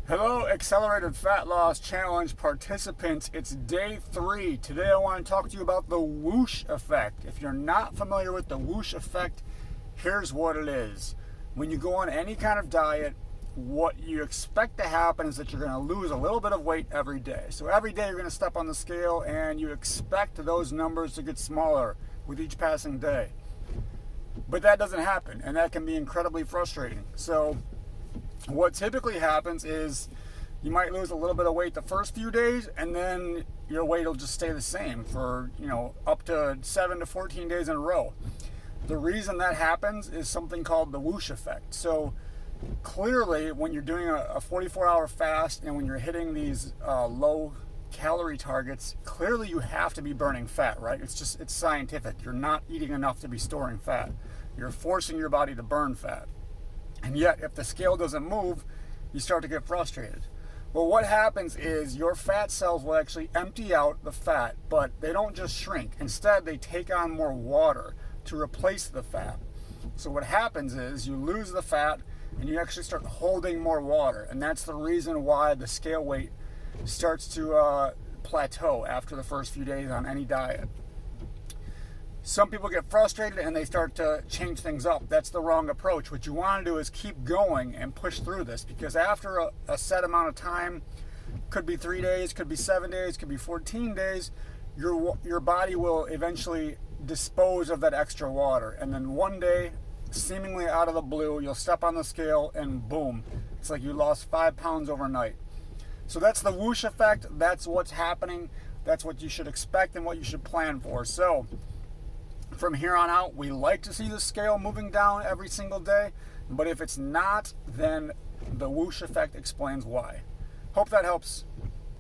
Hello, Accelerated Fat Loss Challenge participants. It's day 3. Today I want to talk to you about the Whoosh effect. If you're not familiar with the Whoosh effect, here's what it is. When you go on any kind of diet, what you expect to happen is that you're going to lose a little bit of weight every day. So every day you're going to step on the scale and you expect those numbers to get smaller with each passing day. But that doesn't happen, and that can be incredibly frustrating. So what typically happens is you might lose a little bit of weight the first few days, and then your weight will just stay the same for up to 7 to 14 days in a row. The reason that happens is something called the Whoosh effect. So clearly when you're doing a 44-hour fast and when you're hitting these low calorie targets, clearly you have to be burning fat, right? It's scientific. You're not eating enough to be storing fat. You're forcing your body to burn fat. And yet, if the scale doesn't move, you start to get frustrated. Well, what happens is your fat cells will actually empty out the fat, but they don't just shrink. Instead, they take on more water to replace the fat. So what happens is you lose the fat and you actually start holding more water. And that's the reason why the scale weight starts to plateau after the first few days on any diet. Some people get frustrated and they start to change things up. That's the wrong approach. What you want to do is keep going and push through this, because after a set amount of time, could be 3 days, could be 7 days, could be 14 days, your body will eventually dispose of that extra water. And then one day, seemingly out of the blue, you'll step on the scale and boom, it's like you lost 5 pounds overnight. So that's the Whoosh effect. That's what's happening. That's what you should expect and what you should plan for. So from here on out, we like to see the scale moving down every single day, but if it's not, then the Whoosh effect explains why. Hope that helps.